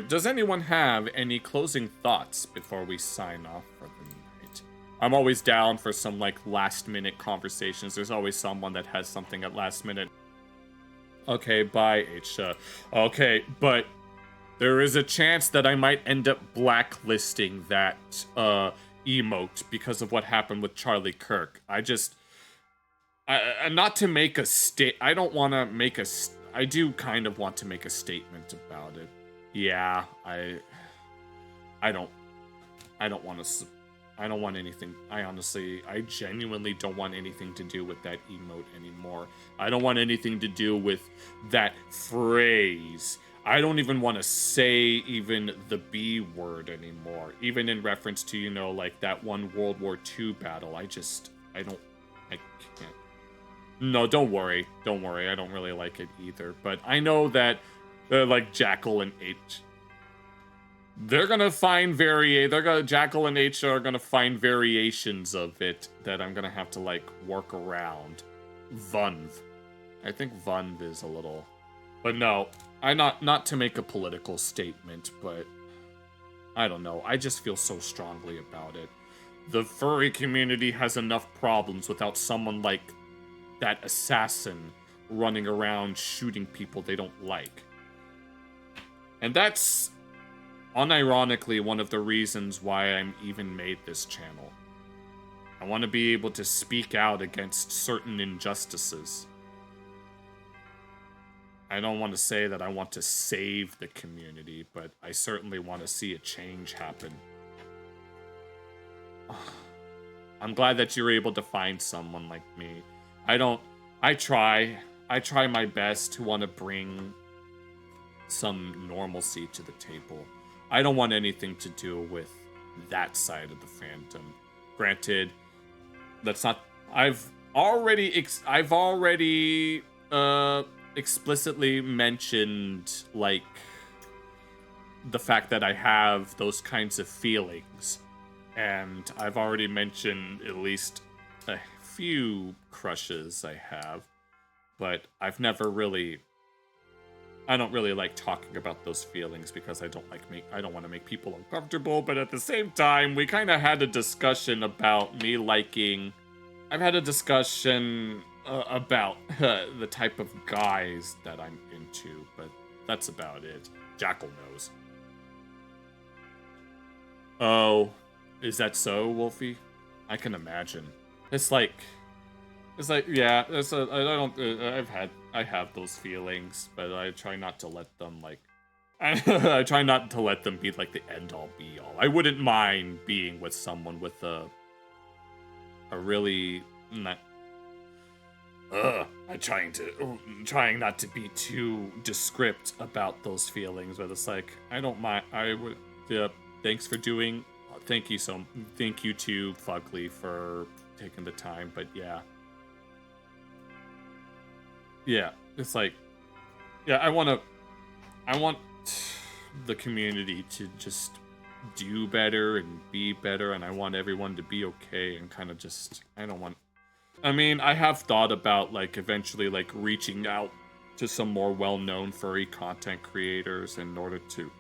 But does anyone have any closing thoughts before we sign off for the night? I'm always down for some, like, last-minute conversations. There's always someone that has something at last minute. Okay, bye, Aisha. Okay, but there is a chance that I might end up blacklisting that, emote because of what happened with Charlie Kirk. Not to make a I don't want to make a... I do kind of want to make a statement about it. Yeah, I don't want to... I don't want anything... I genuinely don't want anything to do with that emote anymore. I don't want anything to do with that phrase. I don't even want to say even the B word anymore. Even in reference to, you know, like that one World War II battle. I can't. No, don't worry. Don't worry. I don't really like it either. But I know that, like, Jackal and H... Jackal and H are gonna find variations of it that I'm gonna have to, like, work around. Vunv. I think Vunv is a little... But no, not to make a political statement, but I don't know. I just feel so strongly about it. The furry community has enough problems without someone like that assassin running around shooting people they don't like. And that's unironically one of the reasons why I'm even made this channel. I want to be able to speak out against certain injustices. I don't want to say that I want to save the community, but I certainly want to see a change happen. I'm glad that you're able to find someone like me. I try my best to want to bring some normalcy to the table. I don't want anything to do with that side of the fandom. Granted, that's not... I've already explicitly mentioned, like, the fact that I have those kinds of feelings. And I've already mentioned at least a few crushes I have. But I've never really... I don't really like talking about those feelings because I don't want to make people uncomfortable, but at the same time, we kind of had a discussion about me liking... I've had a discussion about the type of guys that I'm into, but that's about it. Jackal knows. Oh, is that so, Wolfie? I can imagine. Yeah, I have those feelings, but I try not to let them, like, I try not to let them be, like, the end-all, be-all. I wouldn't mind being with someone with a really... I'm trying not to be too descript about those feelings, but it's like, I don't mind, thanks for doing, thank you to Fugly for taking the time, but yeah. Yeah, it's like, yeah, I want the community to just do better and be better, and I want everyone to be okay and kind of just, I mean, I have thought about, like, eventually, like, reaching out to some more well-known furry content creators in order to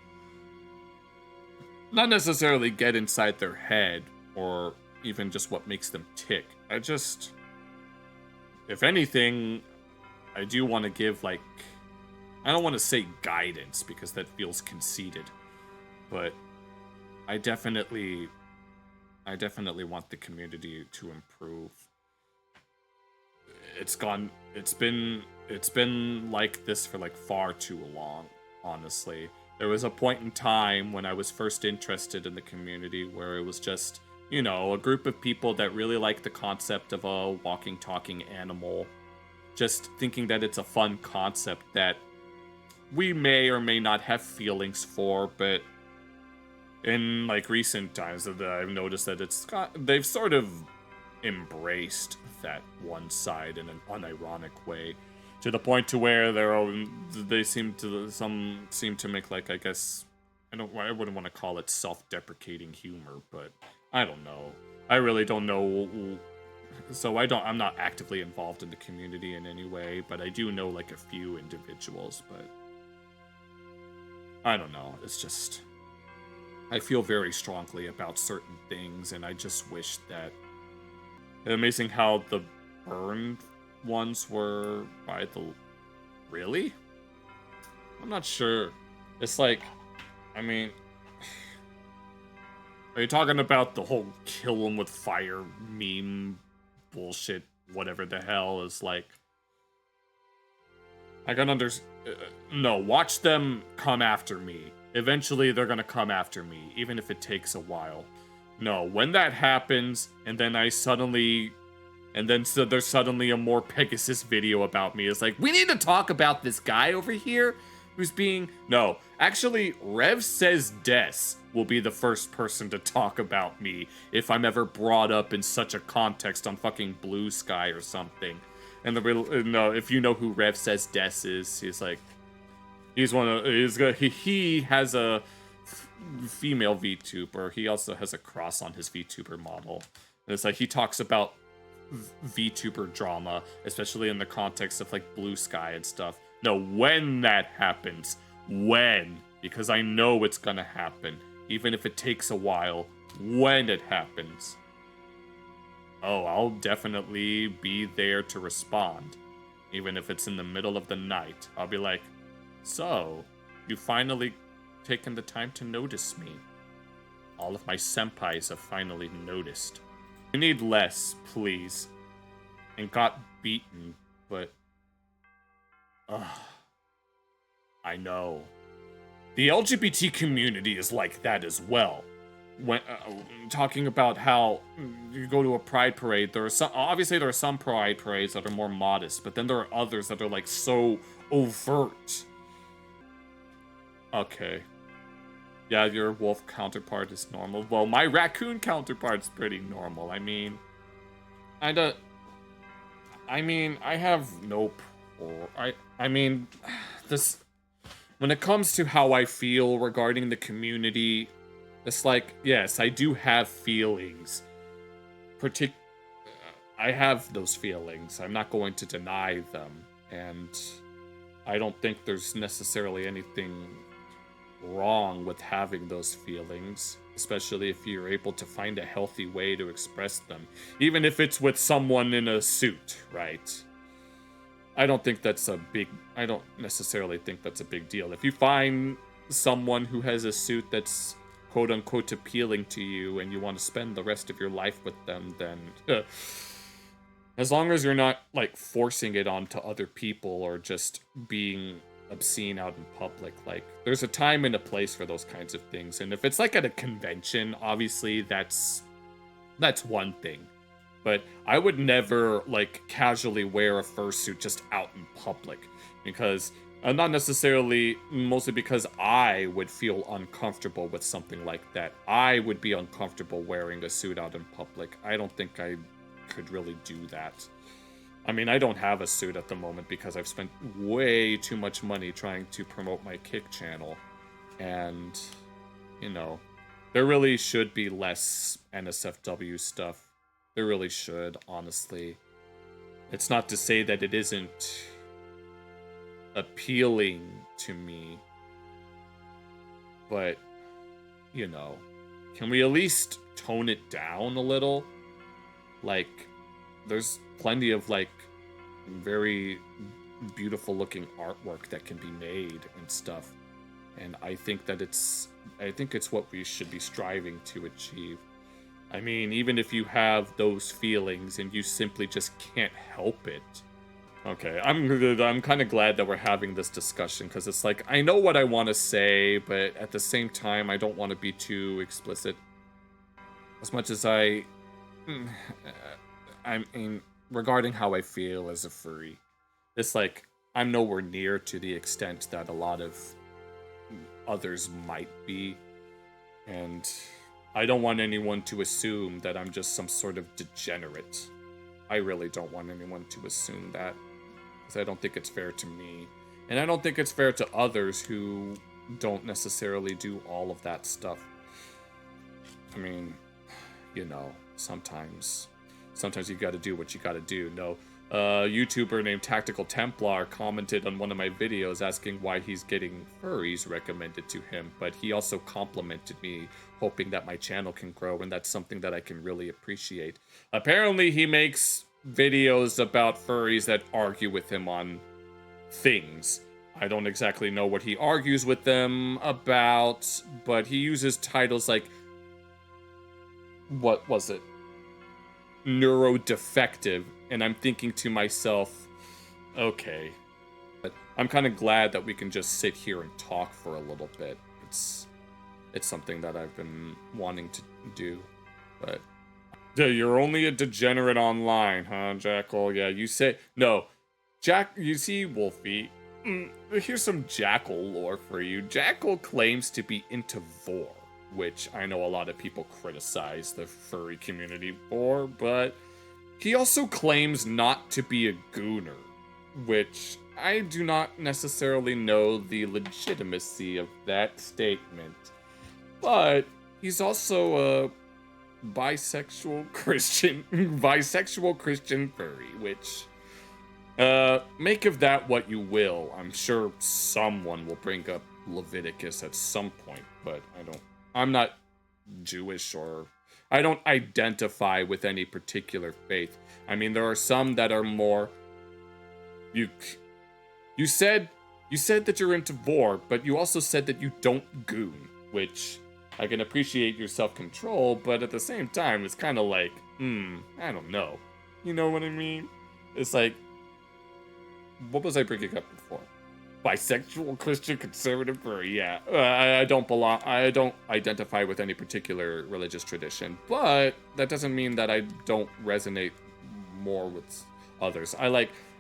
not necessarily get inside their head or even just what makes them tick. If anything, I do want to give, like, I don't want to say guidance because that feels conceited, but I definitely want the community to improve. It's been like this for, like, far too long, honestly. There was a point in time when I was first interested in the community where it was just, you know, a group of people that really like the concept of a walking, talking animal, just thinking that it's a fun concept that we may or may not have feelings for, but in, like, recent times I've noticed that they've sort of embraced that one side in an unironic way, to the point to where some seem to make, like, I guess, I wouldn't want to call it self-deprecating humor, but I don't know. I really don't know. So I'm not actively involved in the community in any way, but I do know, like, a few individuals, but I don't know. It's just, I feel very strongly about certain things, and I just wish that. Amazing how the burned ones were by the. Really? I'm not sure. It's like, I mean, are you talking about the whole kill 'em with fire meme bullshit, whatever the hell is like? I can no, watch them come after me. Eventually, they're gonna come after me, even if it takes a while. No, when that happens, and then so there's suddenly a more Pegasus video about me. It's like, we need to talk about this guy over here who's being... No, actually, Rev Says Des will be the first person to talk about me if I'm ever brought up in such a context on fucking Blue Sky or something. And no, if you know who Rev Says Des is, he's like... He's one of... He has a female VTuber. He also has a cross on his VTuber model. And it's like, he talks about VTuber drama, especially in the context of like Blue Sky and stuff. No, when that happens, because I know it's gonna happen, even if it takes a while, when it happens, oh, I'll definitely be there to respond, even if it's in the middle of the night. I'll be like, so, you finally taken the time to notice me. All of my senpais have finally noticed. You need less, please. And got beaten, but... I know. The LGBT community is like that as well. When talking about how you go to a pride parade, obviously there are some pride parades that are more modest, but then there are others that are like so overt. Okay. Yeah, your wolf counterpart is normal. Well, my raccoon counterpart's pretty normal. I mean, I have no... I mean, this... When it comes to how I feel regarding the community, it's like, yes, I do have feelings. I have those feelings. I'm not going to deny them. And I don't think there's necessarily anything wrong with having those feelings, especially if you're able to find a healthy way to express them, even if it's with someone in a suit, right? I don't necessarily think that's a big deal. If you find someone who has a suit that's quote-unquote appealing to you and you want to spend the rest of your life with them, then as long as you're not like forcing it onto other people or just being obscene out in public, like there's a time and a place for those kinds of things. And if it's like at a convention, obviously that's one thing. But I would never like casually wear a fursuit just out in public, because not necessarily, mostly because I would feel uncomfortable with something like that. I would be uncomfortable wearing a suit out in public. I don't think I could really do that. I mean, I don't have a suit at the moment because I've spent way too much money trying to promote my Kick channel. And, you know, there really should be less NSFW stuff. There really should, honestly. It's not to say that it isn't appealing to me, but, you know, can we at least tone it down a little? Like, there's plenty of, like, very beautiful looking artwork that can be made and stuff. And I think it's what we should be striving to achieve. I mean, even if you have those feelings and you simply just can't help it. Okay, I'm kind of glad that we're having this discussion, because it's like, I know what I want to say, but at the same time, I don't want to be too explicit. As much as I mean, regarding how I feel as a furry, it's like, I'm nowhere near to the extent that a lot of others might be, and I don't want anyone to assume that I'm just some sort of degenerate. I really don't want anyone to assume that, because I don't think it's fair to me. And I don't think it's fair to others who don't necessarily do all of that stuff. I mean, you know, sometimes you gotta do what you gotta do. No, A YouTuber named Tactical Templar commented on one of my videos asking why he's getting furries recommended to him, but he also complimented me, hoping that my channel can grow, and that's something that I can really appreciate. Apparently, he makes videos about furries that argue with him on things. I don't exactly know what he argues with them about, but he uses titles like, what was it? Neurodefective, and I'm thinking to myself, okay. But I'm kind of glad that we can just sit here and talk for a little bit. It's something that I've been wanting to do, but you're only a degenerate online, huh, Jackal? Yeah, you say no. You see, Wolfie, here's some Jackal lore for you. Jackal claims to be into vor, which I know a lot of people criticize the furry community for, but he also claims not to be a gooner, which I do not necessarily know the legitimacy of that statement. But he's also a bisexual Christian furry, which make of that what you will. I'm sure someone will bring up Leviticus at some point, but I'm not Jewish, or I don't identify with any particular faith. I mean, there are some that are more. You said that you're into vor, but you also said that you don't goon, which I can appreciate your self-control, but at the same time, it's kind of like, I don't know. You know what I mean? It's like, what was I bringing up before? Bisexual Christian conservative furry, yeah. I don't identify with any particular religious tradition, but that doesn't mean that I don't resonate more with others.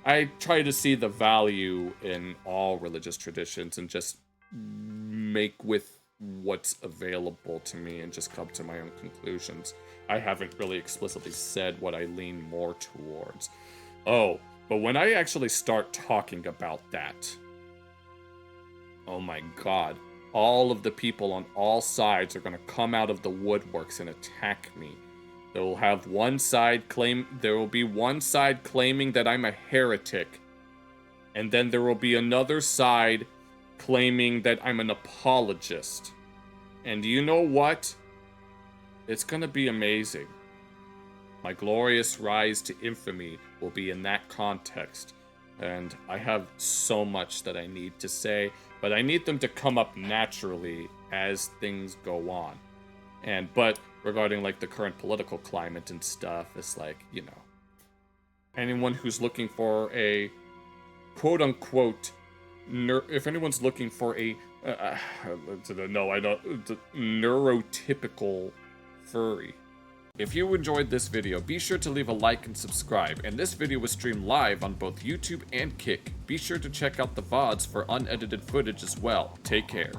I try to see the value in all religious traditions and just make with what's available to me and just come to my own conclusions. I haven't really explicitly said what I lean more towards. Oh, but when I actually start talking about that, oh my god, all of the people on all sides are going to come out of the woodworks and attack me. There will be one side claiming that I'm a heretic, and then there will be another side claiming that I'm an apologist. And you know what? It's going to be amazing. My glorious rise to infamy will be in that context. And I have so much that I need to say, but I need them to come up naturally as things go on. But regarding like the current political climate and stuff, it's like, you know, anyone who's looking for a quote unquote, if anyone's looking for a, neurotypical furry. If you enjoyed this video, be sure to leave a like and subscribe, and this video was streamed live on both YouTube and Kick. Be sure to check out the VODs for unedited footage as well. Take care.